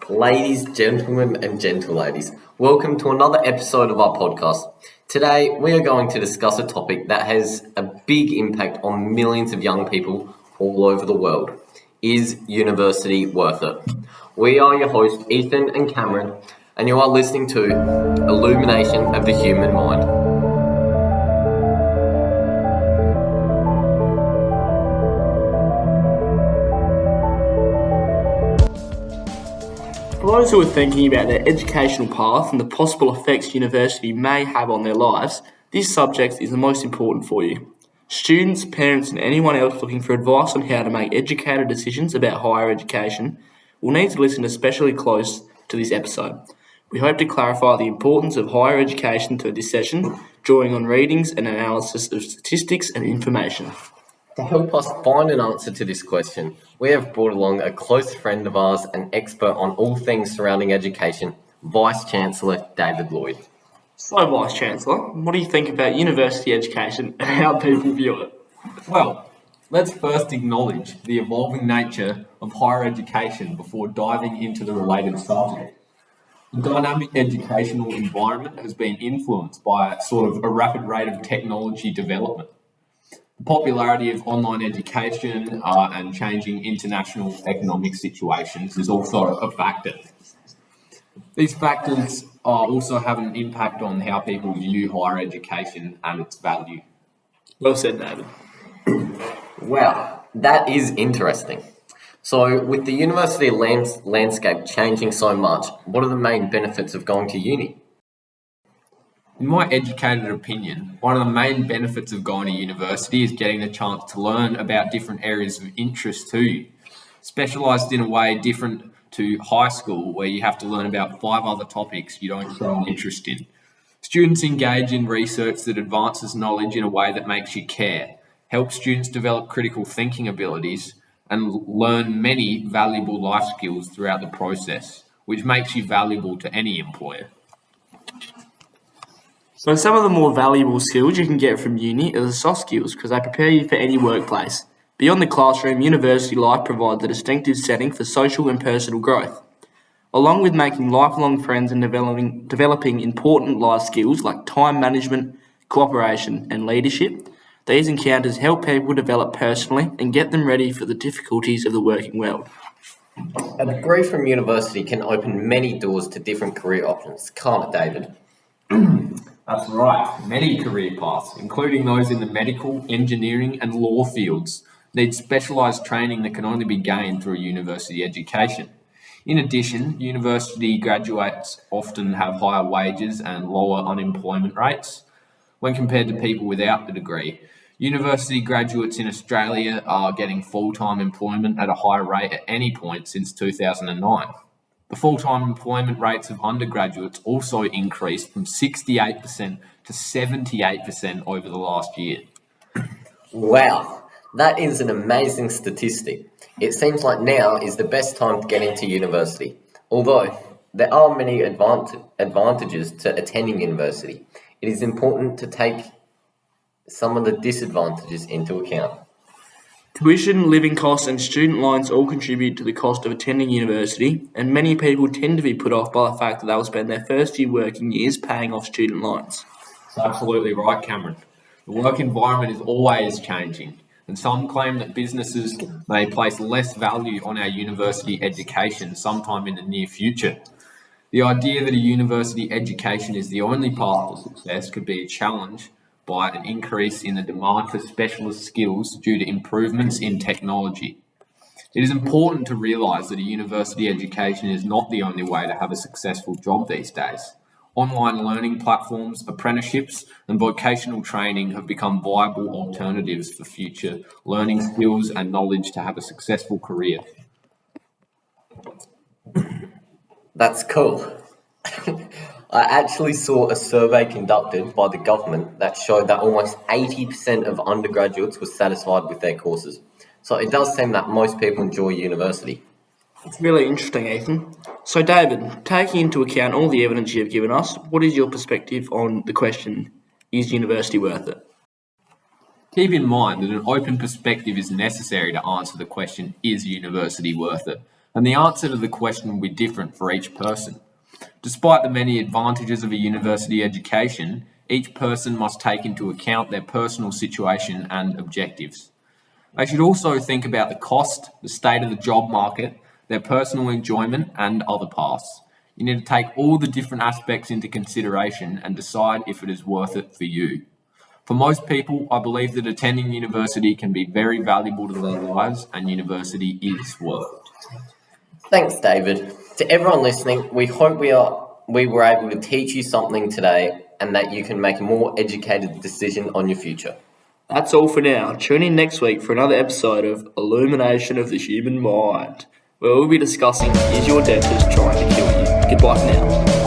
Ladies, gentlemen, and gentle ladies, welcome to another episode of our podcast. Today, we are going to discuss a topic that has a big impact on millions of young people all over the world. Is university worth it? We are your hosts, Ethan and Cameron, and you are listening to Illumination of the Human Mind. For those who are thinking about their educational path and the possible effects university may have on their lives, this subject is the most important for you. Students, parents, and anyone else looking for advice on how to make educated decisions about higher education will need to listen especially close to this episode. We hope to clarify the importance of higher education through this session, drawing on readings and analysis of statistics and information. To help us find an answer to this question, we have brought along a close friend of ours, an expert on all things surrounding education, Vice Chancellor David Lloyd. So, Vice Chancellor, what do you think about university education and how people view it? Well, let's first acknowledge the evolving nature of higher education before diving into the related subject. The dynamic educational environment has been influenced by a rapid rate of technology development. The popularity of online education and changing international economic situations is also a factor. These factors also have an impact on how people view higher education and its value. Well said, David. Wow, that is interesting. So, with the university landscape changing so much, what are the main benefits of going to uni? In my educated opinion, one of the main benefits of going to university is getting the chance to learn about different areas of interest to you, specialised in a way different to high school where you have to learn about 5 other topics you don't show an interest in. Students engage in research that advances knowledge in a way that makes you care, helps students develop critical thinking abilities, and learn many valuable life skills throughout the process, which makes you valuable to any employer. So some of the more valuable skills you can get from uni are the soft skills because they prepare you for any workplace. Beyond the classroom, university life provides a distinctive setting for social and personal growth. Along with making lifelong friends and developing important life skills like time management, cooperation and leadership, these encounters help people develop personally and get them ready for the difficulties of the working world. A degree from university can open many doors to different career options, can't it, David? That's right. Many career paths, including those in the medical, engineering and law fields, need specialised training that can only be gained through a university education. In addition, university graduates often have higher wages and lower unemployment rates when compared to people without the degree. University graduates in Australia are getting full-time employment at a higher rate at any point since 2009. The full-time employment rates of undergraduates also increased from 68% to 78% over the last year. Wow, that is an amazing statistic. It seems like now is the best time to get into university, although there are many advantages to attending university. It is important to take some of the disadvantages into account. Tuition, living costs and student loans all contribute to the cost of attending university, and many people tend to be put off by the fact that they will spend their first few working years paying off student loans. That's absolutely right, Cameron. The work environment is always changing, and some claim that businesses may place less value on our university education sometime in the near future. The idea that a university education is the only path to success could be a challenge by an increase in the demand for specialist skills due to improvements in technology. It is important to realise that a university education is not the only way to have a successful job these days. Online learning platforms, apprenticeships and vocational training have become viable alternatives for future learning skills and knowledge to have a successful career. That's cool. I actually saw a survey conducted by the government that showed that almost 80% of undergraduates were satisfied with their courses. So it does seem that most people enjoy university. It's really interesting, Ethan. So, David, taking into account all the evidence you've given us, what is your perspective on the question, is university worth it? Keep in mind that an open perspective is necessary to answer the question, is university worth it? and the answer to the question will be different for each person. Despite the many advantages of a university education, each person must take into account their personal situation and objectives. They should also think about the cost, the state of the job market, their personal enjoyment, and other paths. You need to take all the different aspects into consideration and decide if it is worth it for you. For most people, I believe that attending university can be very valuable to their lives, and university is worth it. Thanks, David. To everyone listening, we hope we were able to teach you something today and that you can make a more educated decision on your future. That's all for now. Tune in next week for another episode of Illumination of the Human Mind, where we'll be discussing Is Your Dentist Trying to Kill You? Goodbye for now.